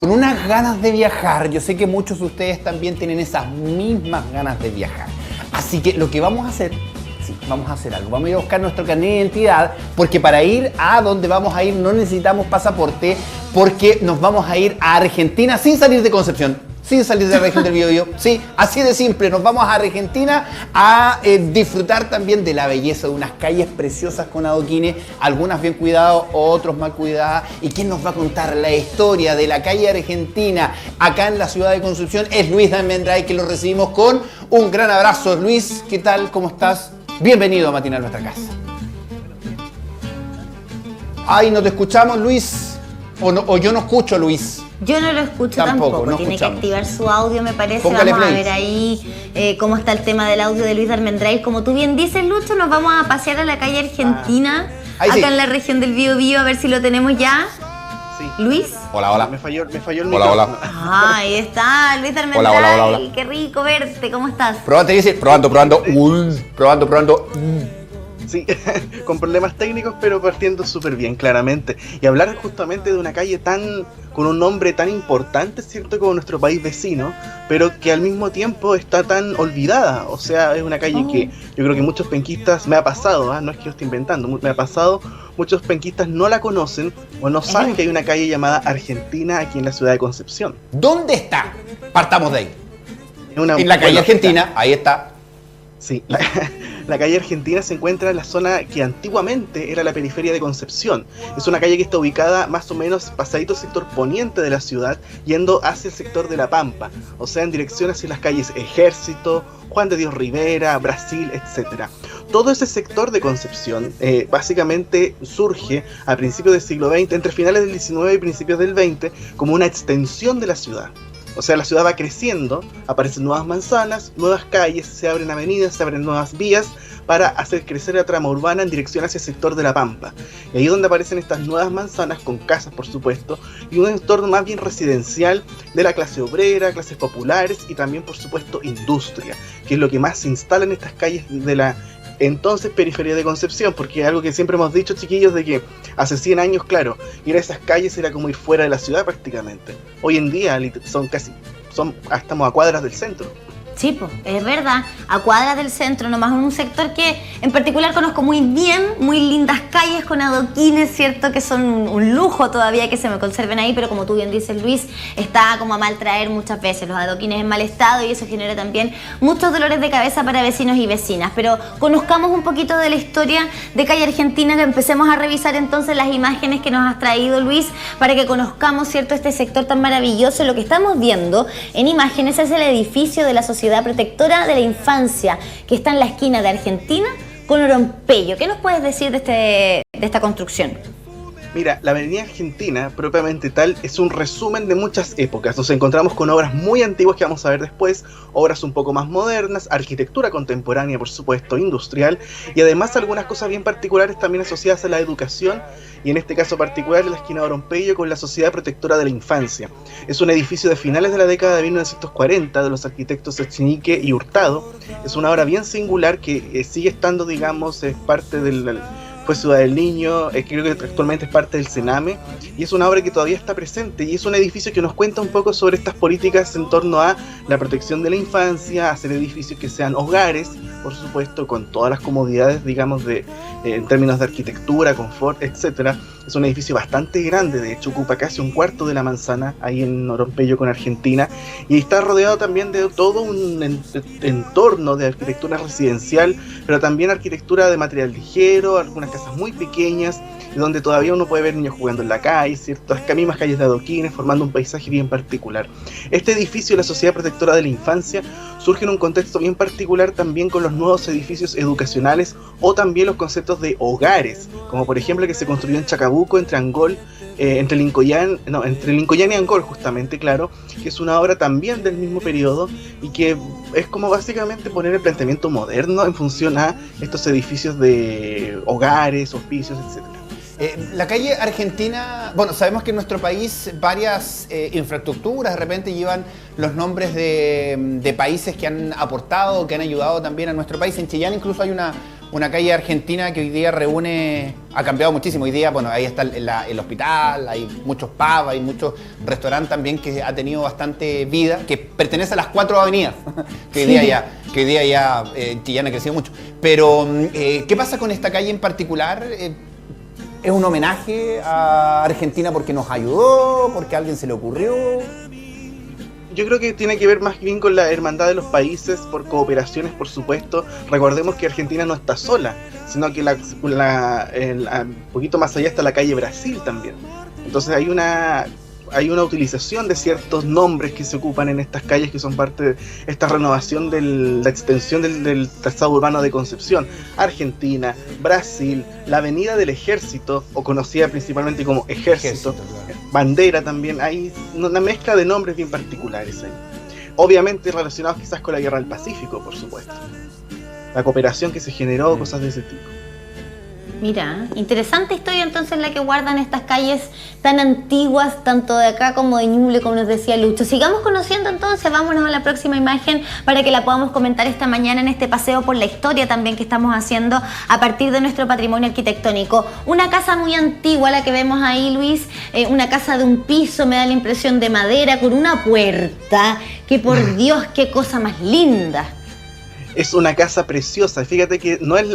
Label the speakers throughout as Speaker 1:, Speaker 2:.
Speaker 1: Con unas ganas de viajar. Yo sé que muchos de ustedes también tienen esas mismas ganas de viajar. Así que lo que vamos a hacer, sí, vamos a hacer algo. Vamos a ir a buscar nuestro carnet de identidad, porque para ir a donde vamos a ir no necesitamos pasaporte, porque nos vamos a ir a Argentina sin salir de Concepción. Sin salir de la región del Biobío. Sí, así de simple. Nos vamos a Argentina a disfrutar también de la belleza de unas calles preciosas con adoquines, algunas bien cuidadas, otros mal cuidadas. ¿Y quién nos va a contar la historia de la calle argentina acá en la ciudad de Concepción? Es Luis Almendray, que lo recibimos con un gran abrazo. Luis, ¿qué tal? ¿Cómo estás? Bienvenido a Matinal Nuestra Casa. Ay, ¿no te escuchamos, Luis? O yo no escucho, Luis.
Speaker 2: Yo no lo escucho tampoco.
Speaker 1: No
Speaker 2: tiene
Speaker 1: escuchamos.
Speaker 2: que activar su audio, me parece.
Speaker 1: Póngale
Speaker 2: vamos
Speaker 1: play.
Speaker 2: a ver ahí cómo está el tema del audio de Luis Almendray. Como tú bien dices, Lucho, nos vamos a pasear a la calle Argentina,
Speaker 1: Ahí
Speaker 2: acá
Speaker 1: sí.
Speaker 2: en la región del Biobío, a ver si lo tenemos ya.
Speaker 3: Sí.
Speaker 2: Luis.
Speaker 1: Hola, hola.
Speaker 3: Me falló el
Speaker 1: Hola,
Speaker 3: micrófono.
Speaker 1: hola.
Speaker 2: Ah, ahí está, Luis Almendray.
Speaker 1: Hola, hola, hola, hola.
Speaker 2: Qué rico verte, ¿cómo estás?
Speaker 1: Probate, dice, probando. Probando.
Speaker 3: Sí, con problemas técnicos, pero partiendo súper bien, claramente. Y hablar justamente de una calle con un nombre tan importante, ¿cierto?, como nuestro país vecino, pero que al mismo tiempo está tan olvidada. O sea, es una calle que yo creo que muchos penquistas, me ha pasado, no es que yo esté inventando, me ha pasado, muchos penquistas no la conocen o no saben que hay una calle llamada Argentina aquí en la ciudad de Concepción.
Speaker 1: ¿Dónde está? Partamos de ahí. En la calle
Speaker 3: Bueno,
Speaker 1: Argentina, ahí está.
Speaker 3: Sí, la calle Argentina se encuentra en la zona que antiguamente era la periferia de Concepción. Es una calle que está ubicada más o menos pasadito el sector poniente de la ciudad, yendo hacia el sector de La Pampa, o sea, en dirección hacia las calles Ejército, Juan de Dios Rivera, Brasil, etc. Todo ese sector de Concepción básicamente surge a principios del siglo XX, entre finales del XIX y principios del XX, como una extensión de la ciudad. O sea, la ciudad va creciendo, aparecen nuevas manzanas, nuevas calles, se abren avenidas, se abren nuevas vías para hacer crecer la trama urbana en dirección hacia el sector de La Pampa. Y ahí es donde aparecen estas nuevas manzanas, con casas por supuesto, y un entorno más bien residencial de la clase obrera, clases populares y también por supuesto industria, que es lo que más se instala en estas calles de la entonces periferia de Concepción, porque algo que siempre hemos dicho, chiquillos, de que hace 100 años, claro, ir a esas calles era como ir fuera de la ciudad prácticamente. Hoy en día estamos a cuadras del centro.
Speaker 2: Sí, pues, es verdad, a cuadras del centro, nomás en un sector que en particular conozco muy bien, muy lindas calles con adoquines, ¿cierto? Que son un lujo todavía que se me conserven ahí, pero como tú bien dices, Luis, está como a mal traer muchas veces los adoquines en mal estado y eso genera también muchos dolores de cabeza para vecinos y vecinas. Pero conozcamos un poquito de la historia de calle Argentina, que empecemos a revisar entonces las imágenes que nos has traído, Luis, para que conozcamos, ¿cierto?, este sector tan maravilloso. Lo que estamos viendo en imágenes es el edificio de la Sociedad Protectora de la Infancia, que está en la esquina de Argentina con Orompello. ¿Qué nos puedes decir de esta construcción?
Speaker 3: Mira, la avenida Argentina, propiamente tal, es un resumen de muchas épocas. Nos encontramos con obras muy antiguas que vamos a ver después, obras un poco más modernas, arquitectura contemporánea, por supuesto, industrial, y además algunas cosas bien particulares también asociadas a la educación, y en este caso particular en la esquina de Orompello con la Sociedad Protectora de la Infancia. Es un edificio de finales de la década de 1940 de los arquitectos Echenique y Hurtado. Es una obra bien singular que sigue estando, digamos, es parte fue Ciudad del Niño, creo que actualmente es parte del Sename, y es una obra que todavía está presente, y es un edificio que nos cuenta un poco sobre estas políticas en torno a la protección de la infancia, hacer edificios que sean hogares, por supuesto, con todas las comodidades, digamos, en términos de arquitectura, confort, etcétera. Es un edificio bastante grande, de hecho ocupa casi un cuarto de la manzana, ahí en Orompello con Argentina, y está rodeado también de todo un entorno de arquitectura residencial, pero también arquitectura de material ligero, algunas casas muy pequeñas, donde todavía uno puede ver niños jugando en la calle, ¿cierto? Las mismas calles de adoquines, formando un paisaje bien particular. Este edificio, la Sociedad Protectora de la Infancia, surge en un contexto bien particular también con los nuevos edificios educacionales o también los conceptos de hogares, como por ejemplo que se construyó en Chacabuco, entre Lincoln y Angol, justamente, claro, que es una obra también del mismo periodo y que es como básicamente poner el planteamiento moderno en función a estos edificios de hogares, hospicios, etcétera.
Speaker 1: La calle Argentina, bueno, sabemos que en nuestro país varias infraestructuras de repente llevan los nombres de países que han aportado, que han ayudado también a nuestro país. En Chillán incluso hay una calle argentina que hoy día ha cambiado muchísimo. Hoy día, bueno, ahí está el hospital, hay muchos pubs, hay muchos restaurantes también que ha tenido bastante vida, que pertenece a las 4 avenidas, que hoy día ya Chillán ha crecido mucho. Pero, ¿qué pasa con esta calle en particular? ¿Es un homenaje a Argentina porque nos ayudó, porque a alguien se le ocurrió?
Speaker 3: Yo creo que tiene que ver más bien con la hermandad de los países, por cooperaciones, por supuesto. Recordemos que Argentina no está sola, sino que un poquito más allá está la calle Brasil también. Entonces hay una utilización de ciertos nombres que se ocupan en estas calles, que son parte de esta renovación de la extensión del trazado urbano de Concepción. Argentina, Brasil, la Avenida del Ejército, o conocida principalmente como Ejército, claro. Bandera también, hay una mezcla de nombres bien particulares ahí. Obviamente relacionados quizás con la Guerra del Pacífico, por supuesto. La cooperación que se generó, cosas de ese tipo.
Speaker 2: Mira, interesante historia entonces la que guardan estas calles tan antiguas, tanto de acá como de Ñuble, como nos decía Lucho. Sigamos conociendo entonces, vámonos a la próxima imagen para que la podamos comentar esta mañana en este paseo por la historia también que estamos haciendo a partir de nuestro patrimonio arquitectónico. Una casa muy antigua la que vemos ahí, Luis, una casa de un piso, me da la impresión de madera, con una puerta, que por Dios, qué cosa más linda.
Speaker 3: Es una casa preciosa, fíjate que no es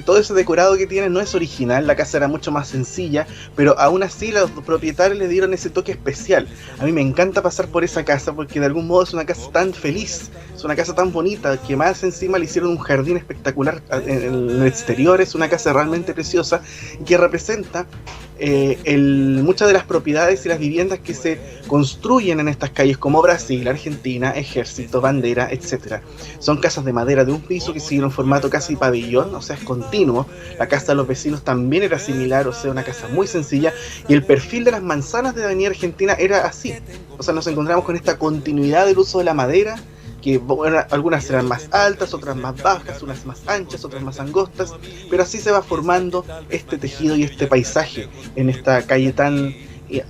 Speaker 3: todo ese decorado que tiene no es original, la casa era mucho más sencilla, pero aún así los propietarios le dieron ese toque especial. A mí me encanta pasar por esa casa porque de algún modo es una casa tan feliz, es una casa tan bonita, que más encima le hicieron un jardín espectacular en el exterior. Es una casa realmente preciosa que representa muchas de las propiedades y las viviendas que se construyen en estas calles, como Brasil, Argentina, Ejército, Bandera, etc. Son casas de madera de un piso que siguen un formato casi pabellón, o sea, es continuo. La casa de los vecinos también era similar, o sea, una casa muy sencilla, y el perfil de las manzanas de la Avenida Argentina era así. O sea, nos encontramos con esta continuidad del uso de la madera, que bueno, algunas eran más altas, otras más bajas, unas más anchas, otras más angostas, pero así se va formando este tejido y este paisaje en esta calle tan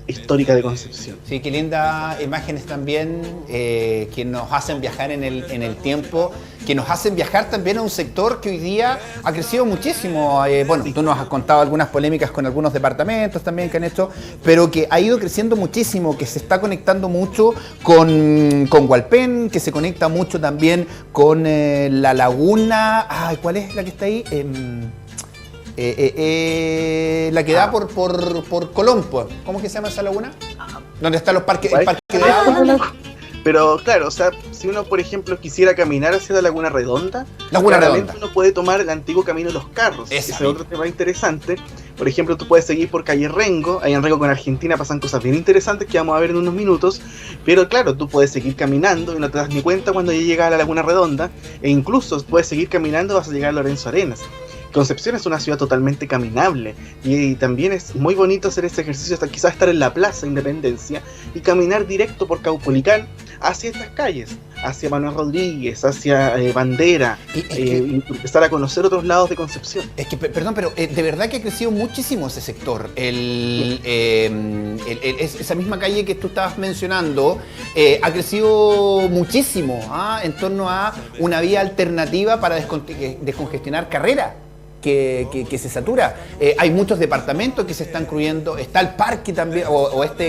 Speaker 3: histórica de Concepción.
Speaker 1: Sí, qué lindas imágenes también que nos hacen viajar en el tiempo, que nos hacen viajar también a un sector que hoy día ha crecido muchísimo. Bueno, tú nos has contado algunas polémicas con algunos departamentos también que han hecho, pero que ha ido creciendo muchísimo, que se está conectando mucho con Hualpén, que se conecta mucho también con la laguna. Ay, ¿cuál es la que está ahí? La que da por Colombo. ¿Cómo que se llama esa laguna? ¿Dónde están los parques? El parque de agua.
Speaker 3: Pero claro, o sea, si uno por ejemplo quisiera caminar hacia la Laguna Redonda, uno puede tomar el antiguo camino de los carros. Ese es otro tema interesante. Por ejemplo, tú puedes seguir por calle Rengo. Ahí en Rengo con Argentina pasan cosas bien interesantes que vamos a ver en unos minutos. Pero claro, tú puedes seguir caminando y no te das ni cuenta cuando ya llegas a la Laguna Redonda. E incluso puedes seguir caminando, vas a llegar a Lorenzo Arenas. Concepción es una ciudad totalmente caminable y también es muy bonito hacer ese ejercicio, hasta quizás estar en la Plaza Independencia y caminar directo por Caupolicán hacia estas calles, hacia Manuel Rodríguez, hacia Bandera, y empezar a conocer otros lados de Concepción.
Speaker 1: Es que, perdón, pero de verdad que ha crecido muchísimo ese sector. Esa misma calle que tú estabas mencionando ha crecido muchísimo en torno a una vía alternativa para descongestionar Carrera. Que se satura. Hay muchos departamentos que se están construyendo, está el parque también, o esta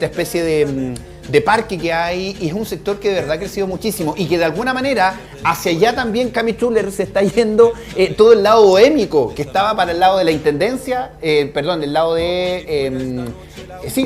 Speaker 1: especie de parque que hay, y es un sector que de verdad ha crecido muchísimo y que de alguna manera hacia allá también Cami Schuller se está yendo todo el lado bohémico, que estaba para el lado de la Intendencia, del lado de...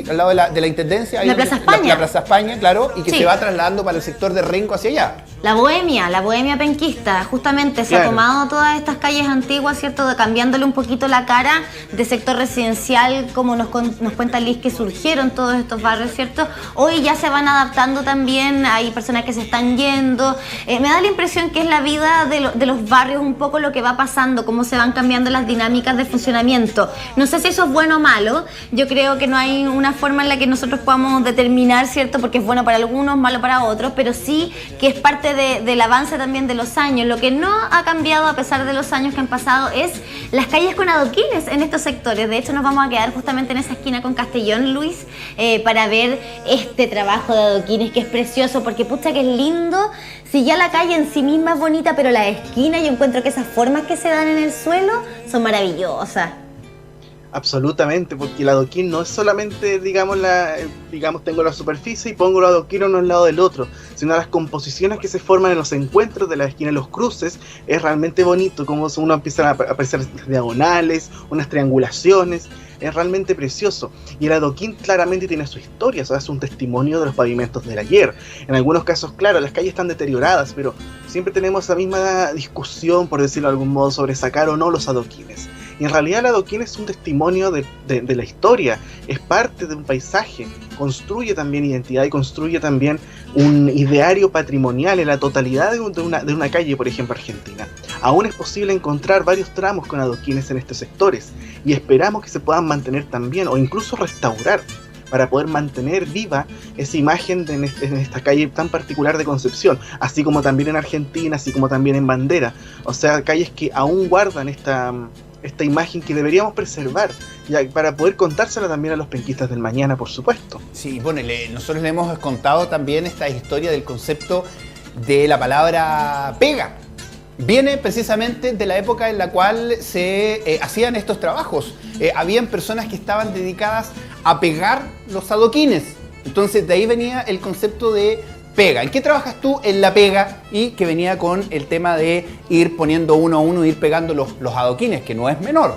Speaker 1: al lado de la Intendencia.
Speaker 2: La Plaza España.
Speaker 1: La Plaza España, claro, y que se va trasladando para el sector de Renco hacia allá.
Speaker 2: La bohemia penquista, justamente se ha tomado todas estas calles antiguas, ¿cierto? Cambiándole un poquito la cara de sector residencial, como nos cuenta Liz, que surgieron todos estos barrios, ¿cierto? Hoy ya se van adaptando también, hay personas que se están yendo. Me da la impresión que es la vida de los barrios un poco lo que va pasando, cómo se van cambiando las dinámicas de funcionamiento. No sé si eso es bueno o malo, yo creo que no hay hay una forma en la que nosotros podamos determinar, ¿cierto? Porque es bueno para algunos, malo para otros, pero sí que es parte del avance también de los años. Lo que no ha cambiado a pesar de los años que han pasado es las calles con adoquines en estos sectores. De hecho, nos vamos a quedar justamente en esa esquina con Castellón, Luis, para ver este trabajo de adoquines que es precioso, porque pucha que es lindo. Si ya la calle en sí misma es bonita, pero la esquina, yo encuentro que esas formas que se dan en el suelo son maravillosas.
Speaker 3: Absolutamente, porque el adoquín no es solamente, digamos, tengo la superficie y pongo el adoquín uno al lado del otro, sino las composiciones que se forman en los encuentros de la esquina, los cruces, es realmente bonito, como uno empieza a aparecer diagonales, unas triangulaciones, es realmente precioso. Y el adoquín claramente tiene su historia, o sea, es un testimonio de los pavimentos del ayer. En algunos casos, claro, las calles están deterioradas, pero siempre tenemos la misma discusión, por decirlo de algún modo, sobre sacar o no los adoquines. Y en realidad el adoquín es un testimonio de la historia, es parte de un paisaje, construye también identidad y construye también un ideario patrimonial en la totalidad de una calle, por ejemplo, argentina. Aún es posible encontrar varios tramos con adoquines en estos sectores y esperamos que se puedan mantener también o incluso restaurar para poder mantener viva esa imagen en esta calle tan particular de Concepción, así como también en Argentina, así como también en Bandera. O sea, calles que aún guardan esta imagen que deberíamos preservar, ya para poder contársela también a los penquistas del mañana, por supuesto.
Speaker 1: Sí, bueno, nosotros le hemos contado también esta historia del concepto de la palabra pega. Viene precisamente de la época en la cual se hacían estos trabajos. Habían personas que estaban dedicadas a pegar los adoquines. Entonces de ahí venía el concepto de pega. ¿En qué trabajas tú? En la pega, y que venía con el tema de ir poniendo uno a uno, ir pegando los adoquines, que no es menor.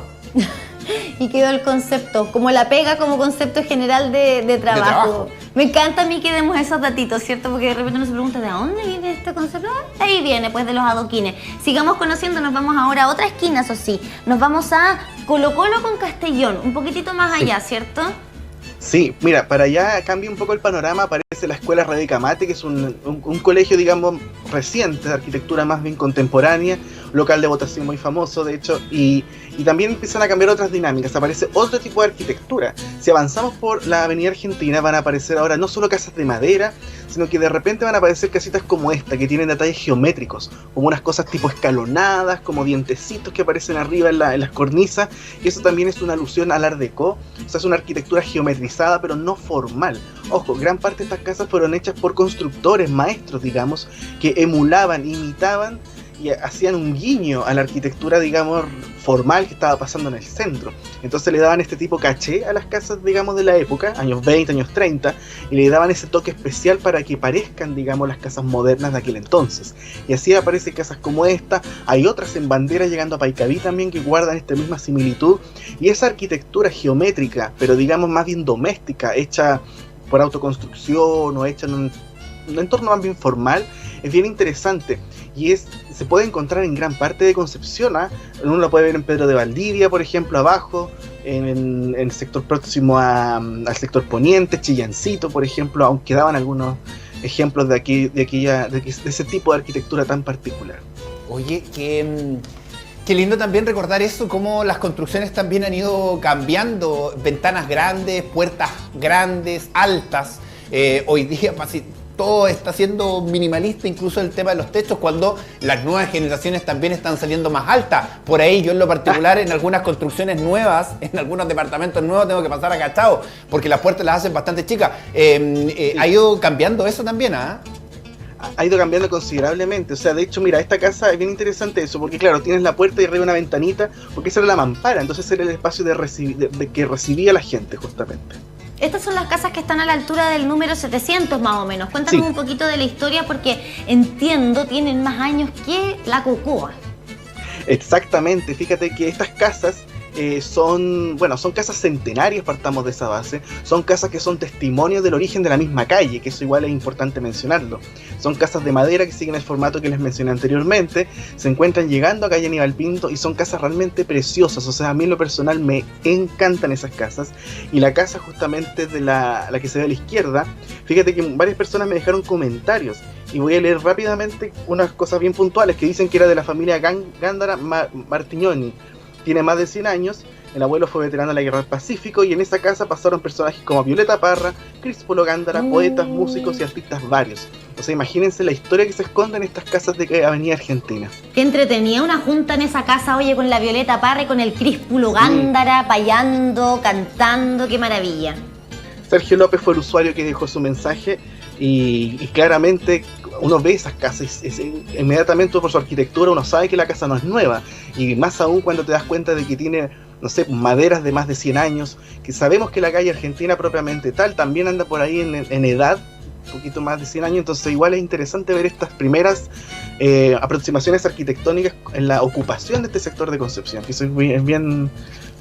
Speaker 2: Y quedó el concepto, como la pega como concepto general de trabajo. Me encanta a mí que demos esos datitos, ¿cierto? Porque de repente uno se pregunta, ¿de dónde viene este concepto? Ahí viene, pues, de los adoquines. Sigamos conociendo, nos vamos ahora a otra esquina, eso sí. Nos vamos a Colo Colo con Castellón, un poquitito más allá, ¿cierto?
Speaker 3: Sí, mira, para allá cambia un poco el panorama, aparece la Escuela Rebeca Mate, que es un colegio, digamos, reciente, de arquitectura más bien contemporánea, local de votación muy famoso, de hecho, y también empiezan a cambiar otras dinámicas, aparece otro tipo de arquitectura. Si avanzamos por la avenida Argentina, van a aparecer ahora no solo casas de madera, sino que de repente van a aparecer casitas como esta, que tienen detalles geométricos, como unas cosas tipo escalonadas, como dientecitos que aparecen arriba en las cornisas, y eso también es una alusión al Art Deco, o sea, es una arquitectura geometrizada, pero no formal. Ojo, gran parte de estas casas fueron hechas por constructores, maestros, digamos, que emulaban, imitaban y hacían un guiño a la arquitectura, digamos, formal que estaba pasando en el centro. Entonces le daban este tipo caché a las casas, digamos, de la época, años 20, años 30, y le daban ese toque especial para que parezcan, digamos, las casas modernas de aquel entonces. Y así aparecen casas como esta, hay otras en Bandera llegando a Paicaví también que guardan esta misma similitud, y esa arquitectura geométrica, pero digamos más bien doméstica, hecha por autoconstrucción o hecha en un entorno más bien formal, es bien interesante y se puede encontrar en gran parte de Concepción. Uno lo puede ver en Pedro de Valdivia, por ejemplo, abajo, en el sector próximo al sector poniente, Chillancito, por ejemplo, aunque daban algunos ejemplos de ese tipo de arquitectura tan particular.
Speaker 1: Oye, qué lindo también recordar eso, cómo las construcciones también han ido cambiando, ventanas grandes, puertas grandes, altas. Hoy día todo está siendo minimalista, incluso el tema de los techos, cuando las nuevas generaciones también están saliendo más altas. Por ahí yo en lo particular, en algunas construcciones nuevas, en algunos departamentos nuevos, tengo que pasar agachado, porque las puertas las hacen bastante chicas. ¿Ha ido cambiando eso también?
Speaker 3: Ha ido cambiando considerablemente. O sea, de hecho, mira, esta casa es bien interesante eso, porque claro, tienes la puerta y arriba una ventanita, porque esa era la mampara, entonces era el espacio de que recibía a la gente, justamente.
Speaker 2: Estas son las casas que están a la altura del número 700 más o menos. Cuéntanos un poquito de la historia, porque entiendo tienen más años que la Cocoa.
Speaker 3: Exactamente, fíjate que estas casas son casas centenarias, partamos de esa base. Son casas que son testimonios del origen de la misma calle, que eso igual es importante mencionarlo. Son casas de madera que siguen el formato que les mencioné anteriormente, se encuentran llegando a calle Aníbal Pinto y son casas realmente preciosas. O sea, a mí en lo personal me encantan esas casas. Y la casa justamente de la que se ve a la izquierda, fíjate que varias personas me dejaron comentarios y voy a leer rápidamente unas cosas bien puntuales que dicen que era de la familia Gándara Martignoni. Tiene más de 100 años El abuelo fue veterano de la Guerra del Pacífico y en esa casa pasaron personajes como Violeta Parra, Críspolo Gándara, poetas, músicos y artistas varios. O sea, imagínense la historia que se esconde en estas casas de Avenida Argentina.
Speaker 2: Qué entretenida una junta en esa casa, oye, con la Violeta Parra y con el Críspulo Gándara, payando, cantando, qué maravilla.
Speaker 3: Sergio López fue el usuario que dejó su mensaje y claramente uno ve esas casas inmediatamente por su arquitectura uno sabe que la casa no es nueva, y más aún cuando te das cuenta de que tiene, no sé, maderas de más de 100 años, que sabemos que la calle Argentina propiamente tal también anda por ahí en edad, un poquito más de 100 años, entonces igual es interesante ver estas primeras aproximaciones arquitectónicas en la ocupación de este sector de Concepción, que eso es bien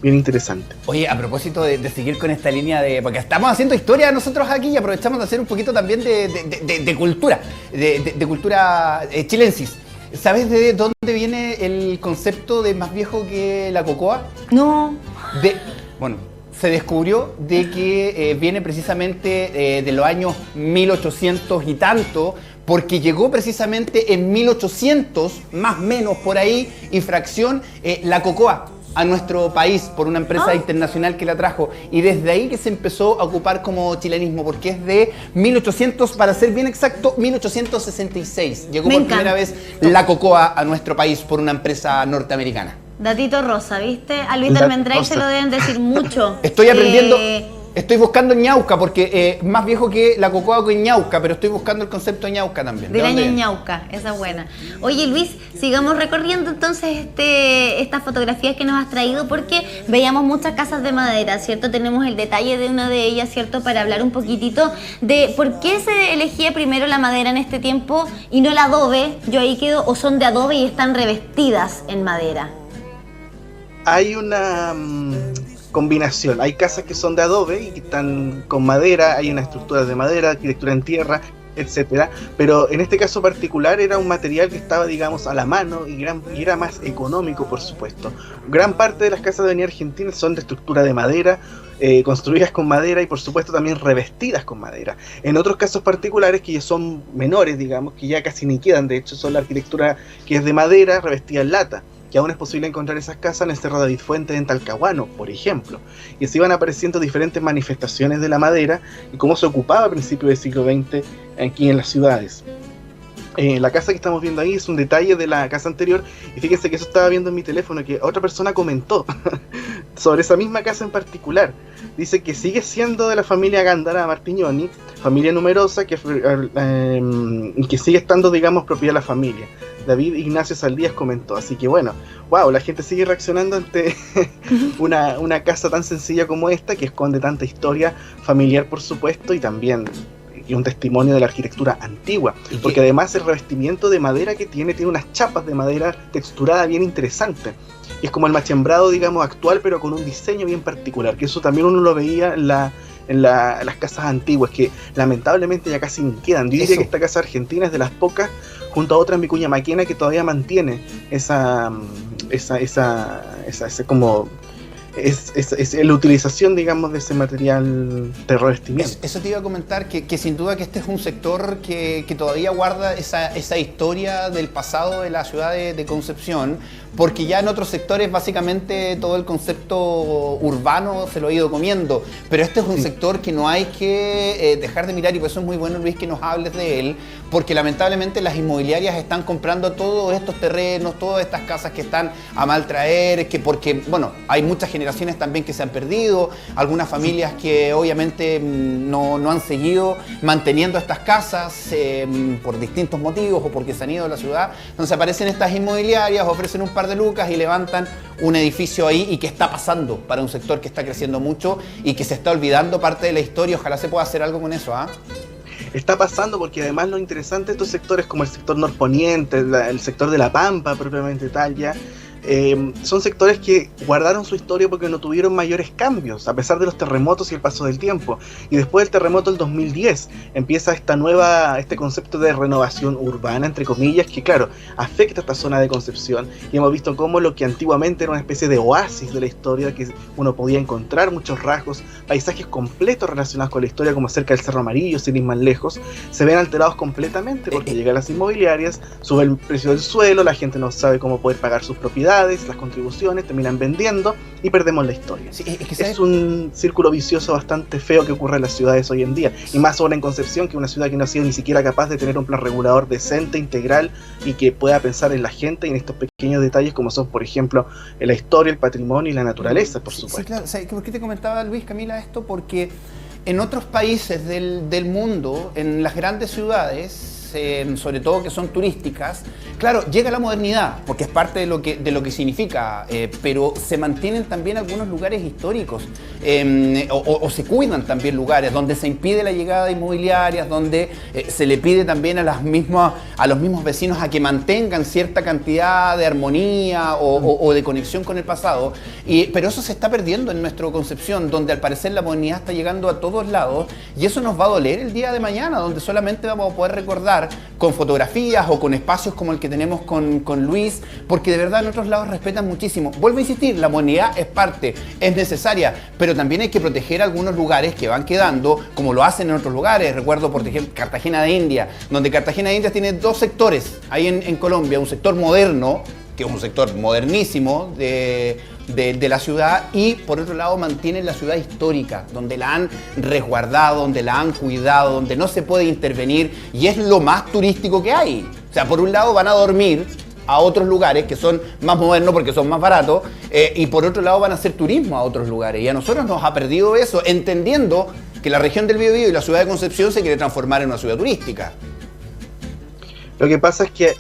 Speaker 3: interesante.
Speaker 1: Oye, a propósito de seguir con esta línea porque estamos haciendo historia nosotros aquí y aprovechamos de hacer un poquito también de cultura, de cultura chilensis. ¿Sabes de dónde viene el concepto de más viejo que la cocoa?
Speaker 2: No.
Speaker 1: Bueno, se descubrió de que viene precisamente de los años 1800 y tanto, porque llegó precisamente en 1800, más o menos por ahí, y fracción, la cocoa a nuestro país por una empresa internacional que la trajo, y desde ahí que se empezó a ocupar como chilenismo, porque es de 1800, para ser bien exacto, 1866. Llegó por primera vez la cocoa a nuestro país por una empresa norteamericana.
Speaker 2: Datito rosa, ¿viste? A Luis Almendray se lo deben decir mucho.
Speaker 1: Estoy aprendiendo, estoy buscando Ñauca, porque más viejo que la cocoa que Ñauca, pero estoy buscando el concepto de Ñauca también.
Speaker 2: Del año Ñauca, esa es buena. Oye Luis, sigamos recorriendo entonces estas fotografías que nos has traído, porque veíamos muchas casas de madera, ¿cierto? Tenemos el detalle de una de ellas, ¿cierto? Para hablar un poquitito de por qué se elegía primero la madera en este tiempo y no el adobe. Yo ahí quedo, o son de adobe y están revestidas en madera.
Speaker 3: Hay una combinación, hay casas que son de adobe y que están con madera, hay una estructura de madera, arquitectura en tierra, etcétera, pero en este caso particular era un material que estaba, digamos, a la mano y era más económico, por supuesto. Gran parte de las casas de Avenida Argentina son de estructura de madera, construidas con madera y por supuesto también revestidas con madera. En otros casos particulares que ya son menores, digamos, que ya casi ni quedan, de hecho son la arquitectura que es de madera revestida en lata, que aún es posible encontrar esas casas en el Cerro David Fuentes en Talcahuano, por ejemplo. Y así van apareciendo diferentes manifestaciones de la madera y cómo se ocupaba a principios del siglo XX aquí en las ciudades. La casa que estamos viendo ahí es un detalle de la casa anterior, y fíjense que eso estaba viendo en mi teléfono, que otra persona comentó sobre esa misma casa en particular. Dice que sigue siendo de la familia Gándara Martignoni, familia numerosa que sigue estando, digamos, propiedad de la familia. David Ignacio Saldías comentó, así que bueno, wow, la gente sigue reaccionando ante una casa tan sencilla como esta, que esconde tanta historia familiar, por supuesto, y también un testimonio de la arquitectura antigua, porque además el revestimiento de madera que tiene unas chapas de madera texturada bien interesante. Y es como el machembrado, digamos, actual, pero con un diseño bien particular, que eso también uno lo veía en las casas antiguas, que lamentablemente ya casi ni quedan. Yo diría que esta casa argentina es de las pocas, junto a otra en Vicuña Maquena, que todavía mantiene esa la utilización, digamos, de ese material de revestimiento.
Speaker 1: Eso te iba a comentar, que sin duda que este es un sector que todavía guarda esa historia del pasado de la ciudad de Concepción, porque ya en otros sectores básicamente todo el concepto urbano se lo ha ido comiendo, pero este es un sector que no hay que dejar de mirar, y por eso es muy bueno, Luis, que nos hables de él, porque lamentablemente las inmobiliarias están comprando todos estos terrenos, todas estas casas que están a mal traer, porque bueno, hay muchas generaciones también que se han perdido, algunas familias que obviamente no han seguido manteniendo estas casas por distintos motivos o porque se han ido de la ciudad. Entonces aparecen estas inmobiliarias, ofrecen un par de lucas y levantan un edificio ahí. ¿Y qué está pasando para un sector que está creciendo mucho y que se está olvidando parte de la historia? Ojalá se pueda hacer algo con eso, ¿ah?
Speaker 3: Está pasando, porque además lo interesante de estos sectores, como el sector norponiente, el sector de La Pampa propiamente tal, ya son sectores que guardaron su historia porque no tuvieron mayores cambios, a pesar de los terremotos y el paso del tiempo. Y después del terremoto del 2010 empieza este concepto de renovación urbana, entre comillas, que claro, afecta a esta zona de Concepción. Y hemos visto cómo lo que antiguamente era una especie de oasis de la historia, que uno podía encontrar muchos rasgos, paisajes completos relacionados con la historia, como cerca del Cerro Amarillo, sin ir más lejos, se ven alterados completamente porque llegan las inmobiliarias, sube el precio del suelo, la gente no sabe cómo poder pagar sus propiedades, propiedades, las contribuciones, terminan vendiendo y perdemos la historia.
Speaker 1: Sí, es
Speaker 3: un círculo vicioso bastante feo que ocurre en las ciudades hoy en día, y más ahora en Concepción, que es una ciudad que no ha sido ni siquiera capaz de tener un plan regulador decente, integral, y que pueda pensar en la gente y en estos pequeños detalles como son, por ejemplo, la historia, el patrimonio y la naturaleza, por supuesto.
Speaker 1: Sí, claro. O sea, ¿por qué te comentaba, Luis, Camila, esto? Porque en otros países del mundo, en las grandes ciudades, sobre todo que son turísticas, claro, llega la modernidad, porque es parte de lo que significa, pero se mantienen también algunos lugares históricos, o se cuidan también lugares donde se impide la llegada de inmobiliarias, donde se le pide también a los mismos vecinos a que mantengan cierta cantidad de armonía o de conexión con el pasado, pero eso se está perdiendo en nuestra Concepción, donde al parecer la modernidad está llegando a todos lados, y eso nos va a doler el día de mañana, donde solamente vamos a poder recordar con fotografías o con espacios como el que tenemos con Luis, porque de verdad en otros lados respetan muchísimo. Vuelvo a insistir, la modernidad es parte, es necesaria, pero también hay que proteger algunos lugares que van quedando, como lo hacen en otros lugares. Recuerdo, por ejemplo, Cartagena de India, donde Cartagena de India tiene dos sectores, ahí en Colombia, un sector moderno, que es un sector modernísimo de la ciudad, y por otro lado mantienen la ciudad histórica, donde la han resguardado, donde la han cuidado, donde no se puede intervenir, y es lo más turístico que hay. O sea, por un lado van a dormir a otros lugares que son más modernos porque son más baratos, y por otro lado van a hacer turismo a otros lugares, y a nosotros nos ha perdido eso, entendiendo que la región del Biobío y la ciudad de Concepción se quiere transformar en una ciudad turística.
Speaker 3: Lo que pasa es que,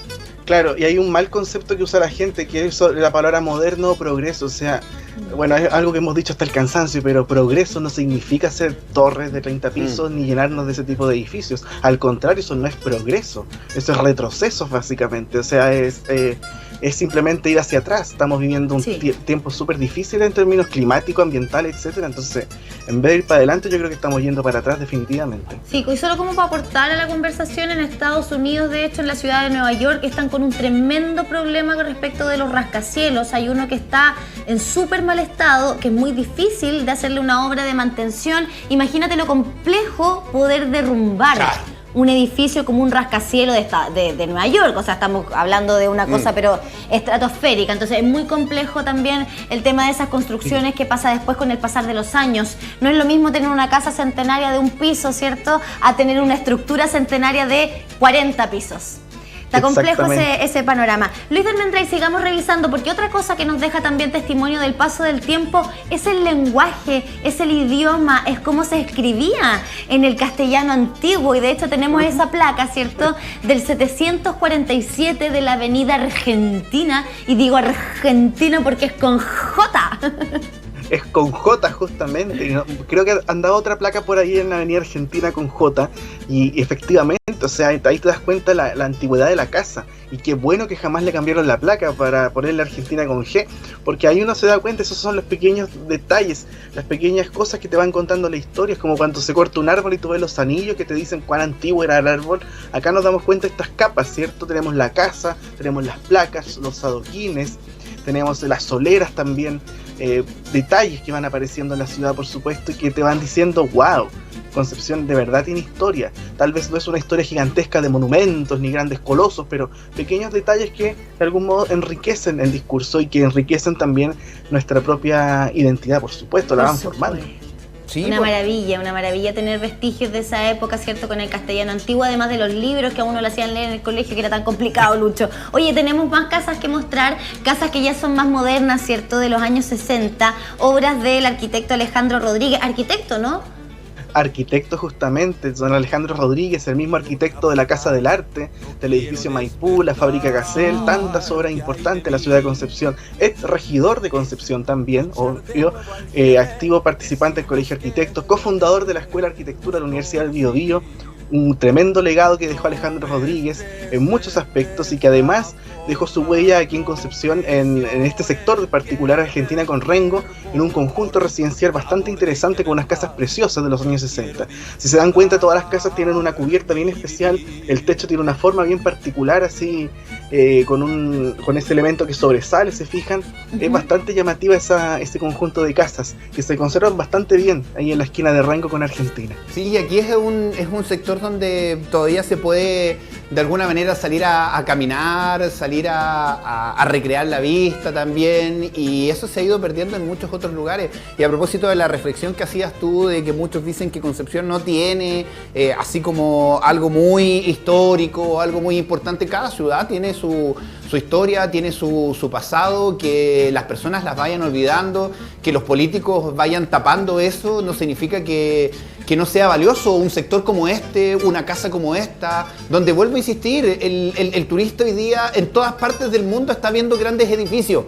Speaker 3: claro, y hay un mal concepto que usa la gente, que es la palabra moderno o progreso. O sea, bueno, es algo que hemos dicho hasta el cansancio, pero progreso no significa hacer torres de 30 pisos ni llenarnos de ese tipo de edificios. Al contrario, eso no es progreso, eso es retroceso básicamente. O sea, es simplemente ir hacia atrás. Estamos viviendo un tiempo súper difícil en términos climáticos, ambientales, etcétera. Entonces, en vez de ir para adelante, yo creo que estamos yendo para atrás definitivamente.
Speaker 2: Sí, y solo como para aportar a la conversación, en Estados Unidos, de hecho en la ciudad de Nueva York, están con un tremendo problema con respecto de los rascacielos. Hay uno que está en súper mal estado, que es muy difícil de hacerle una obra de mantención. Imagínate lo complejo poder derrumbar un edificio como un rascacielos de Nueva York. O sea, estamos hablando de una cosa pero estratosférica. Entonces es muy complejo también el tema de esas construcciones que pasa después con el pasar de los años. No es lo mismo tener una casa centenaria de un piso, ¿cierto?, a tener una estructura centenaria de 40 pisos. Está complejo ese panorama. Luis de Almendray, sigamos revisando, porque otra cosa que nos deja también testimonio del paso del tiempo es el lenguaje, es el idioma, es cómo se escribía en el castellano antiguo. Y de hecho tenemos esa placa, ¿cierto?, del 747 de la Avenida Argentina. Y digo Argentina porque es con J.
Speaker 3: Es con J justamente, ¿no? Creo que han dado otra placa por ahí en la Avenida Argentina con J, y efectivamente, o sea, ahí te das cuenta la antigüedad de la casa, y qué bueno que jamás le cambiaron la placa para ponerle Argentina con G, porque ahí uno se da cuenta, esos son los pequeños detalles, las pequeñas cosas que te van contando la historia. Es como cuando se corta un árbol y tú ves los anillos que te dicen cuán antiguo era el árbol. Acá nos damos cuenta de estas capas, ¿cierto? Tenemos la casa, tenemos las placas, los adoquines, tenemos las soleras también, detalles que van apareciendo en la ciudad, por supuesto, y que te van diciendo, wow, Concepción de verdad tiene historia. Tal vez no es una historia gigantesca de monumentos ni grandes colosos, pero pequeños detalles que de algún modo enriquecen el discurso y que enriquecen también nuestra propia identidad, por supuesto, la van formando.
Speaker 2: Sí, una maravilla tener vestigios de esa época, ¿cierto?, con el castellano antiguo, además de los libros que a uno lo hacían leer en el colegio, que era tan complicado, Lucho. Oye, tenemos más casas que mostrar, casas que ya son más modernas, ¿cierto?, de los años 60, obras del arquitecto Alejandro Rodríguez, arquitecto, ¿no?
Speaker 3: Arquitecto justamente, don Alejandro Rodríguez, el mismo arquitecto de la Casa del Arte, del edificio Maipú, la fábrica Casel, tantas obras importantes en la ciudad de Concepción. Es regidor de Concepción también, obvio, activo participante del Colegio de Arquitectos, cofundador de la Escuela de Arquitectura de la Universidad del Biobío. Un tremendo legado que dejó Alejandro Rodríguez en muchos aspectos, y que además dejó su huella aquí en Concepción, en este sector de particular Argentina con Rengo, en un conjunto residencial bastante interesante con unas casas preciosas de los años 60. Si se dan cuenta, todas las casas tienen una cubierta bien especial, el techo tiene una forma bien particular, así con ese elemento que sobresale, se fijan. Es bastante llamativa ese conjunto de casas que se conservan bastante bien ahí en la esquina de Rengo con Argentina.
Speaker 1: Sí, y aquí es un sector sector donde todavía se puede de alguna manera salir a caminar, salir a recrear la vista también, y eso se ha ido perdiendo en muchos otros lugares. Y a propósito de la reflexión que hacías tú de que muchos dicen que Concepción no tiene así como algo muy histórico, algo muy importante, cada ciudad tiene su historia, tiene su pasado, que las personas las vayan olvidando, que los políticos vayan tapando eso, no significa que no sea valioso un sector como este, una casa como esta, donde vuelvo a insistir, el turista hoy día en todas partes del mundo está viendo grandes edificios.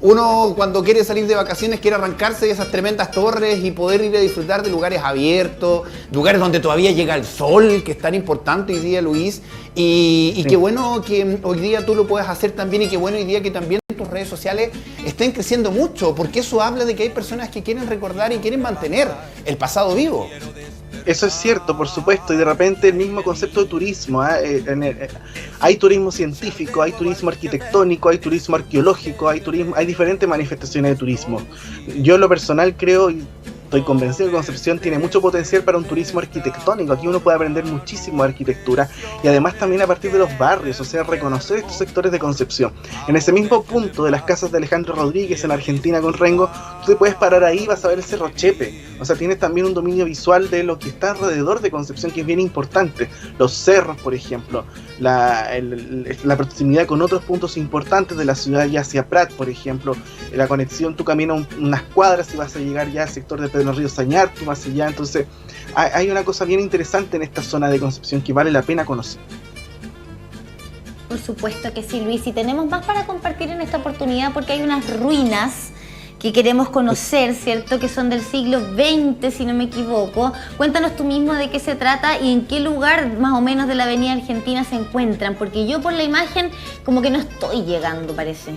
Speaker 1: Uno cuando quiere salir de vacaciones quiere arrancarse de esas tremendas torres y poder ir a disfrutar de lugares abiertos, lugares donde todavía llega el sol, que es tan importante hoy día, Luis, y sí. Qué bueno que hoy día tú lo puedas hacer también, y qué bueno hoy día que también tus redes sociales estén creciendo mucho, porque eso habla de que hay personas que quieren recordar y quieren mantener el pasado vivo.
Speaker 3: Eso es cierto, por supuesto, y de repente el mismo concepto de turismo, hay turismo científico, hay turismo arquitectónico, hay turismo arqueológico, hay diferentes manifestaciones de turismo. Yo en lo personal creo, y estoy convencido que Concepción tiene mucho potencial para un turismo arquitectónico. Aquí uno puede aprender muchísimo de arquitectura, y además también a partir de los barrios, o sea, reconocer estos sectores de Concepción. En ese mismo punto de las casas de Alejandro Rodríguez en Argentina con Rengo, tú te puedes parar ahí y vas a ver el Cerro Chepe. O sea, tienes también un dominio visual de lo que está alrededor de Concepción, que es bien importante. Los cerros, por ejemplo, la proximidad con otros puntos importantes de la ciudad, ya hacia Prat, por ejemplo, la conexión, tú caminas unas cuadras y vas a llegar ya al sector de Pedro Río Sañartu, más allá. Entonces hay una cosa bien interesante en esta zona de Concepción que vale la pena conocer.
Speaker 2: Por supuesto que sí, Luis, y tenemos más para compartir en esta oportunidad, porque hay unas ruinas que queremos conocer, ¿cierto? Que son del siglo XX, si no me equivoco. Cuéntanos tú mismo de qué se trata y en qué lugar más o menos de la Avenida Argentina se encuentran, porque yo por la imagen como que no estoy llegando, parece.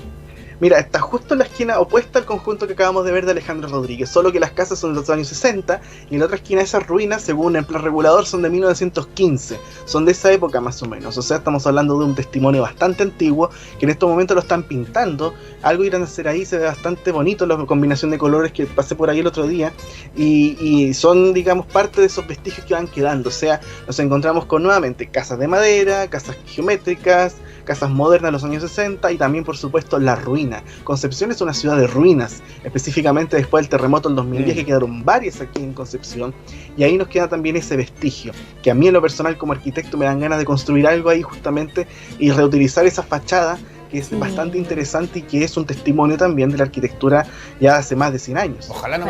Speaker 3: Mira, está justo en la esquina opuesta al conjunto que acabamos de ver de Alejandro Rodríguez, solo que las casas son de los años 60 y en la otra esquina esas ruinas, según el plan regulador, son de 1915, son de esa época más o menos. O sea, estamos hablando de un testimonio bastante antiguo que en estos momentos lo están pintando. Algo irán a hacer ahí, se ve bastante bonito la combinación de colores, que pasé por ahí el otro día, y son, digamos, parte de esos vestigios que van quedando. O sea, nos encontramos con nuevamente casas de madera, casas geométricas, casas modernas de los años 60 y también, por supuesto, la ruina. Concepción es una ciudad de ruinas, específicamente después del terremoto del 2010, que quedaron varias aquí en Concepción, y ahí nos queda también ese vestigio, que a mí en lo personal como arquitecto me dan ganas de construir algo ahí justamente y reutilizar esa fachada, que es bastante interesante y que es un testimonio también de la arquitectura ya hace más de 100 años.
Speaker 1: Ojalá no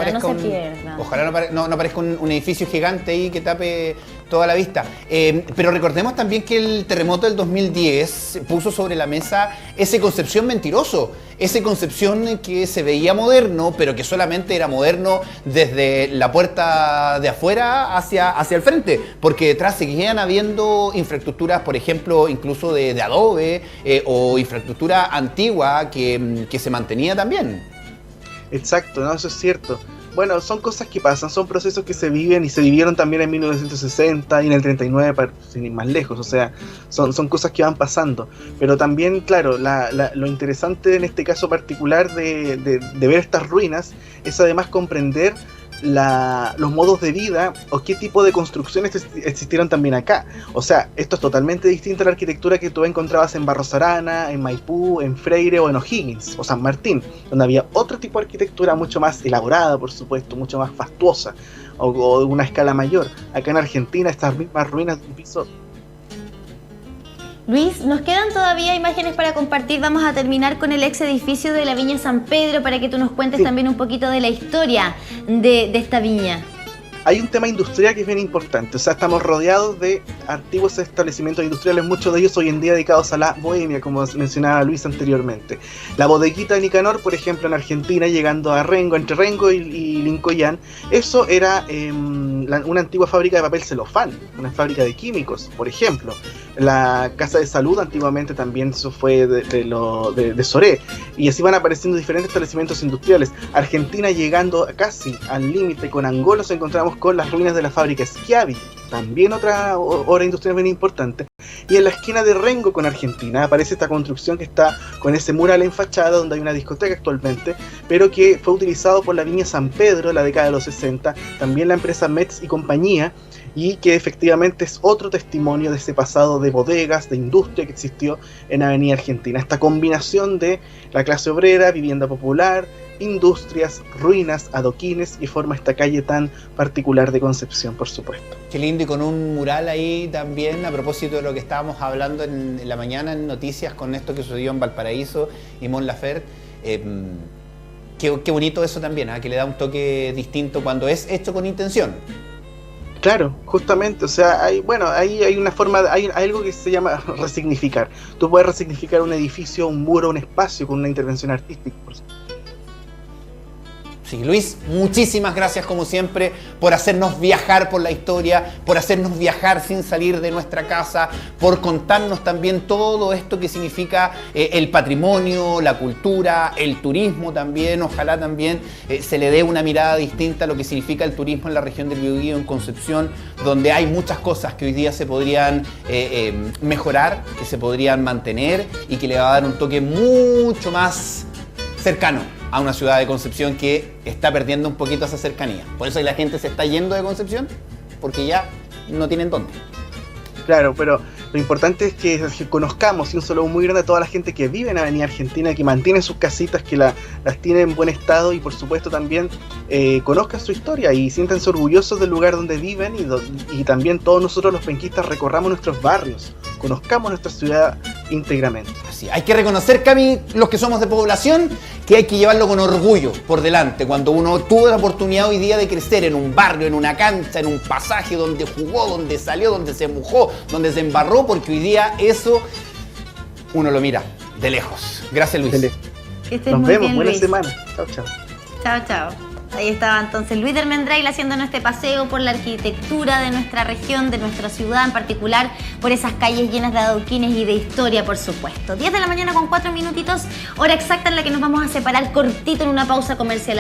Speaker 1: parezca un edificio gigante ahí que tape toda la vista. Pero recordemos también que el terremoto del 2010 puso sobre la mesa ese Concepción mentiroso, ese Concepción que se veía moderno, pero que solamente era moderno desde la puerta de afuera hacia el frente, porque detrás seguían habiendo infraestructuras, por ejemplo, incluso de adobe o infraestructura antigua que se mantenía también.
Speaker 3: Exacto, no, eso es cierto. Bueno, son cosas que pasan, son procesos que se viven y se vivieron también en 1960 y en el 39, sin ir más lejos. O sea, son cosas que van pasando. Pero también, claro, lo interesante en este caso particular de ver estas ruinas es además comprender los modos de vida o qué tipo de construcciones existieron también acá. O sea, esto es totalmente distinto a la arquitectura que tú encontrabas en Barros Arana, en Maipú, en Freire o en O'Higgins o San Martín, donde había otro tipo de arquitectura mucho más elaborada, por supuesto, mucho más fastuosa o de una escala mayor. Acá en Argentina estas mismas ruinas de un piso.
Speaker 2: Luis, nos quedan todavía imágenes para compartir. Vamos a terminar con el ex edificio de la Viña San Pedro para que tú nos cuentes también un poquito de la historia de esta viña.
Speaker 3: Hay un tema industrial que es bien importante, o sea, estamos rodeados de antiguos establecimientos industriales, muchos de ellos hoy en día dedicados a la bohemia, como mencionaba Luis anteriormente. La bodeguita de Nicanor, por ejemplo, en Argentina, llegando a Rengo, entre Rengo y Lincoyán, eso era una antigua fábrica de papel celofán, una fábrica de químicos, por ejemplo. La Casa de Salud antiguamente también eso fue de Soré, y así van apareciendo diferentes establecimientos industriales. Argentina llegando casi al límite con Angola, nos encontramos con las ruinas de la fábrica Schiavi, también otra obra industrial bien importante. Y en la esquina de Rengo con Argentina aparece esta construcción que está con ese mural en fachada donde hay una discoteca actualmente, pero que fue utilizado por la Viña San Pedro en la década de los 60, también la empresa Metz y compañía, y que efectivamente es otro testimonio de ese pasado de bodegas, de industria que existió en Avenida Argentina. Esta combinación de la clase obrera, vivienda popular, industrias, ruinas, adoquines, y forma esta calle tan particular de Concepción, por supuesto.
Speaker 1: Qué lindo, y con un mural ahí también, a propósito de lo que estábamos hablando en la mañana en noticias con esto que sucedió en Valparaíso y Mon Laferte. Qué bonito eso también, que le da un toque distinto cuando es hecho con intención.
Speaker 3: Claro, justamente, o sea, hay una forma, hay algo que se llama resignificar. Tú puedes resignificar un edificio, un muro, un espacio con una intervención artística, por supuesto.
Speaker 1: Sí, Luis, muchísimas gracias como siempre por hacernos viajar por la historia, por hacernos viajar sin salir de nuestra casa, por contarnos también todo esto que significa el patrimonio, la cultura, el turismo también. Ojalá también se le dé una mirada distinta a lo que significa el turismo en la región del Biobío, en Concepción, donde hay muchas cosas que hoy día se podrían mejorar, que se podrían mantener y que le va a dar un toque mucho más cercano a una ciudad de Concepción que está perdiendo un poquito esa cercanía. Por eso la gente se está yendo de Concepción, porque ya no tienen dónde.
Speaker 3: Claro, pero lo importante es que conozcamos, y un saludo muy grande a toda la gente que vive en Avenida Argentina, que mantiene sus casitas, que las tiene en buen estado, y por supuesto también conozcan su historia y siéntanse orgullosos del lugar donde viven, y también todos nosotros los penquistas recorramos nuestros barrios, conozcamos nuestra ciudad íntegramente.
Speaker 1: Así, hay que reconocer, Cami, los que somos de población, que hay que llevarlo con orgullo por delante. Cuando uno tuvo la oportunidad hoy día de crecer en un barrio, en una cancha, en un pasaje donde jugó, donde salió, donde se mojó, donde se embarró, porque hoy día eso uno lo mira de lejos. Gracias, Luis.
Speaker 2: Que estés
Speaker 3: Nos
Speaker 2: muy
Speaker 3: vemos,
Speaker 2: bien,
Speaker 3: buena
Speaker 2: Luis.
Speaker 3: semana. Chao, chao.
Speaker 2: Chao, chao. Ahí estaba entonces Luis Dermendrail haciéndonos este paseo por la arquitectura de nuestra región, de nuestra ciudad en particular, por esas calles llenas de adoquines y de historia, por supuesto. 10 de la mañana con 4 minutitos, hora exacta en la que nos vamos a separar cortito en una pausa comercial.